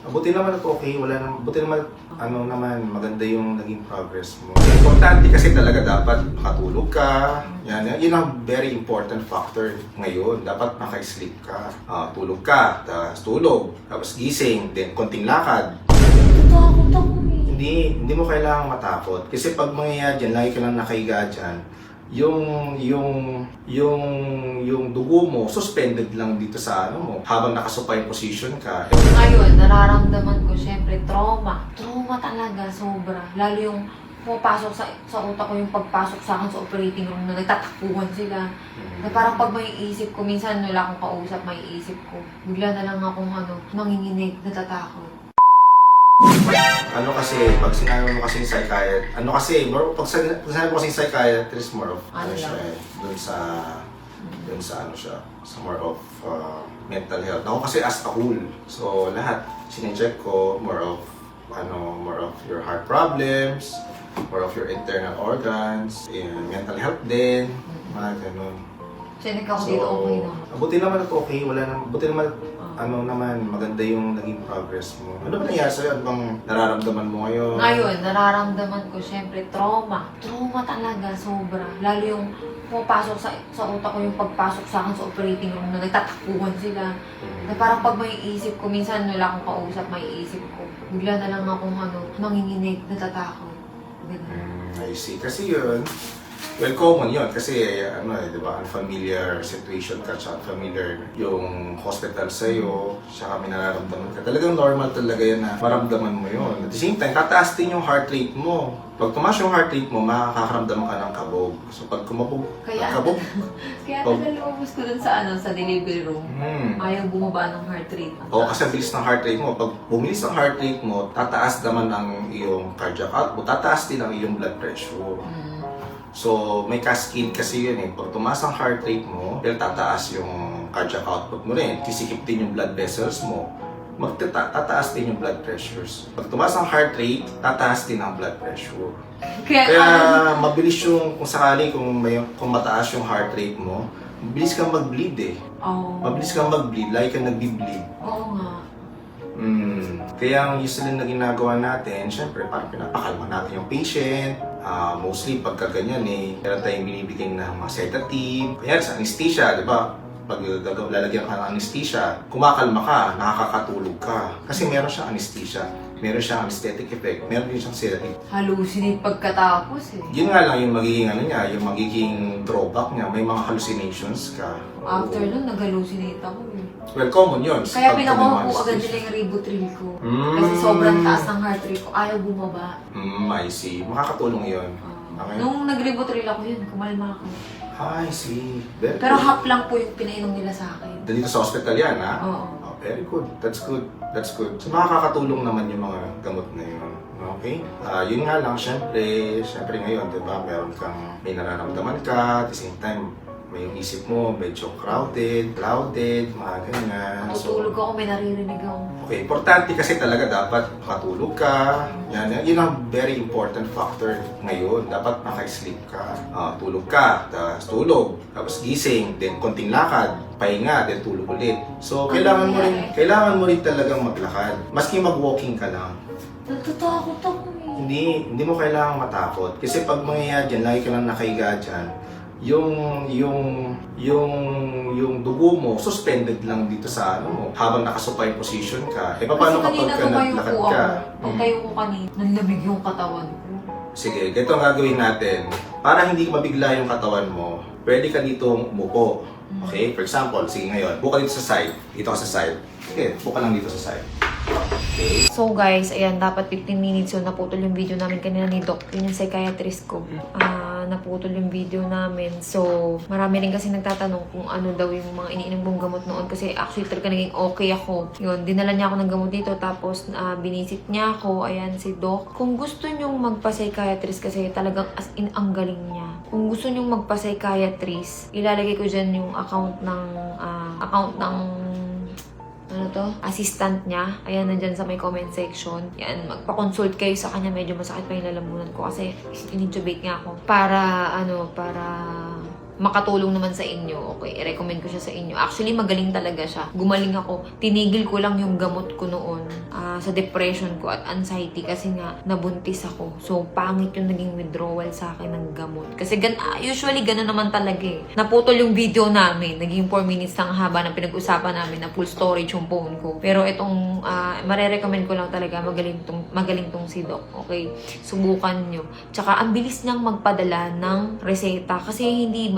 Buti naman at okay, wala naman, buti naman, ano naman, maganda yung naging progress mo. Importante kasi talaga dapat makatulog ka, yun ang very important factor ngayon. Dapat naka-sleep ka, tulog ka, tapos tulog, tapos gising, then konting lakad. Natakot ako eh. Hindi mo kailangang matakot. Kasi pag mangyayari dyan, lagi ka lang nakahiga dyan, yung dugo mo, suspended lang dito sa ano mo, habang nakasupine position ka. Ngayon, nararamdaman ko syempre trauma. Trauma talaga, sobra. Lalo yung pumapasok sa utak ko yung pagpasok sa akin sa operating room na nagtatakbuhan sila. Na parang pag may isip ko, minsan wala akong kausap, may isip ko. Bigla na lang akong nanginginig, natatakot. Ano kasi, pag sinabi mo kasi psychiatrist, pag sinabi mo kasi psychiatrist, more of, Ano siya lang? dun sa ano siya, sa more of mental health. Ako kasi as a whole, so lahat, sinecheck ko, more of your heart problems, more of your internal organs, mental health din, mga ganun. Chinek ako dito, okay na. Buti naman at okay, wala naman, buti naman, ano naman, maganda yung naging progress mo. Ano ba nangyari sa'yo? Ano bang nararamdaman mo ngayon? Ngayon, nararamdaman ko syempre trauma. Trauma talaga, sobra. Lalo yung pumapasok sa utak ko yung pagpasok sa akin sa operating room na nagtatakbuhan sila. Na parang pag may isip ko, minsan wala akong kausap, may isip ko. Bigla na lang akong nanginginig, natatakot. Ganun. I see. Kasi yun, well, common yun. Kasi, di ba, unfamiliar situation ka, tsaka unfamiliar yung hospital sa'yo, tsaka may nararamdaman ka. Talagang normal talaga yan na maramdaman mo yun. At the same time, tataas din yung heart rate mo. Pag tumaas yung heart rate mo, makakaramdam ka ng kabog. So, pag kumabog, Kaya lumabas ko dun sa delivery room. Ayaw bumaba ng heart rate. Oo, kasi ang bilis ng heart rate mo. Pag bumilis ang heart rate mo, tataas naman ang iyong cardiac output, tataas din ang iyong blood pressure. So, may cascade kasi yun eh. Pag tumaas ang heart rate mo, tataas yung cardiac output mo rin. Tisikip din yung blood vessels mo. Tataas din yung blood pressures. Pag tumaas ang heart rate, tataas din ang blood pressure. Kaya mabilis yung, kung sakali, kung mataas yung heart rate mo, mabilis kang mag-bleed eh. Mabilis kang mag-bleed, lagi kang nag-bleed. Oo nga. Kaya ang usually na ginagawa natin, syempre parang pinapakalma natin yung patient. Mostly pagka ganyan meron tayong binibigay ng mga sedative. Kaya sa anesthesia, di ba? Pag lalagyan ka ng anesthesia, kumakalma ka, nakakatulog ka. Kasi meron siyang anesthesia, meron siyang anesthetic effect, meron din siyang sedative. Hallucinate pagkatapos eh. Yun nga lang yung magiging yung magiging drawback niya, may mga hallucinations ka. After nun, nag-hallucinate ako eh. Well, common yun. Kaya pinakuha ko agad nila yung Ribotril ko. Kasi sobrang taas ng heart rate ko, ayaw bumaba. I see. Makakatulong yun. Okay. Nung nag-Ribotril ako yun, kumalma ako. I see. Very Pero good. half lang po yung pinainom nila sa akin. Dito sa hospital yan, ha? Oo. Oh, very good. That's good. That's good. So, makakatulong naman yung mga gamot na yun. Okay? Yun nga lang, syempre ngayon, di ba, may nararamdaman ka, at the same time, may yung isip mo, medyo crowded, mga ganyan. Matutulog ako, may naririnig ako. Okay, importante kasi talaga dapat makatulog ka. Yun ang very important factor ngayon. Dapat naka-sleep ka. Tulog ka, tapos tulog, tapos gising, then konting lakad, pahinga, then tulog ulit. So, kailangan mo rin talagang maglakad. Maski mag-walking ka lang. Natatakot ako eh. Hindi mo kailangang matakot. Kasi pag mangyayari dyan, lagi ka lang nakahiga dyan, yung dugo mo, suspended lang dito sa ano mo, habang nakasupine position ka. Paano kapag ka naglakad ka? Pagtayo ko kanina, nanlamig yung katawan ko. Sige, ganito ang gagawin natin. Para hindi mabigla yung katawan mo, pwede ka dito umupo. Okay? For example, sige ngayon, buka dito sa side. Dito ka sa side. Okay, buka lang dito sa side. Okay. So guys, ayan, dapat 15 minutes yun. Naputol yung video namin kanina ni Doc. Yun yung psychiatrist ko. Naputol yung video namin. So, marami rin kasi nagtatanong kung ano daw yung mga iniinom kong gamot noon. Kasi actually talaga naging okay ako. Yun, dinala niya ako ng gamot dito. Tapos, binisit niya ako. Ayan, si Doc. Kung gusto nyong magpa-psychiatrist kasi talagang as in ang galing niya. Kung gusto nyong magpa-psychiatrist, ilalagay ko dyan yung account ng assistant niya. Ayan, nandyan sa may comment section. Yan, magpa-consult kayo sa kanya. Medyo masakit pa yung lalamunan ko kasi in-intubate nga ako. Para makatulong naman sa inyo, okay, i-recommend ko siya sa inyo. Actually, magaling talaga siya. Gumaling ako. Tinigil ko lang yung gamot ko noon sa depression ko at anxiety kasi nga nabuntis ako. So, pangit yung naging withdrawal sa akin ng gamot. Kasi usually gano'n naman talaga eh. Naputol yung video namin. Naging 4 minutes lang haba ng pinag-usapan namin na full storage yung phone ko. Pero itong marerecommend ko lang talaga, magaling tong si Doc. Okay? Subukan nyo. Tsaka, ang bilis niyang magpadala ng reseta. Kasi hindi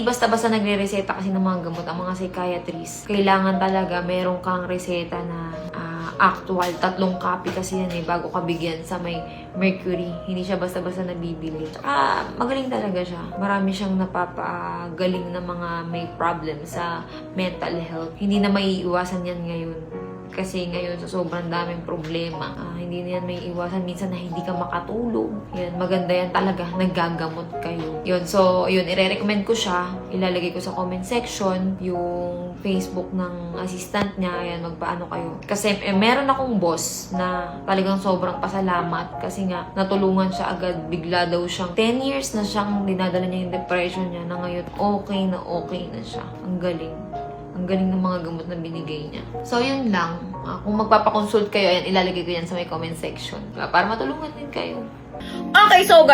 basta-basta nagre-reseta kasi ng mga gamot ang mga psychiatrist. Kailangan talaga meron kang reseta na actual, 3 copy kasi yan eh, bago ka bigyan sa may Mercury. Hindi siya basta-basta nabibili. Tsaka, magaling talaga siya. Marami siyang napapagaling na mga may problem sa mental health. Hindi na maiiwasan yan ngayon. Kasi ngayon sa sobrang daming problema, hindi na yan may iwasan. Minsan na hindi ka makatulog. Yan, maganda yan talaga. Naggagamot kayo. Yun, so, yun, ire-recommend ko siya. Ilalagay ko sa comment section yung Facebook ng assistant niya. Yan, magpaano kayo. Kasi meron akong boss na talagang sobrang pasalamat kasi nga natulungan siya agad. Bigla daw siyang 10 years na siyang dinadala niya yung depression niya na ngayon okay na siya. Ang galing. Ang galing ng mga gamot na binigay niya. So, yun lang. Kung magpapakonsult kayo, ayan, ilalagay ko yan sa may comment section. Para matulungan din kayo. Okay, so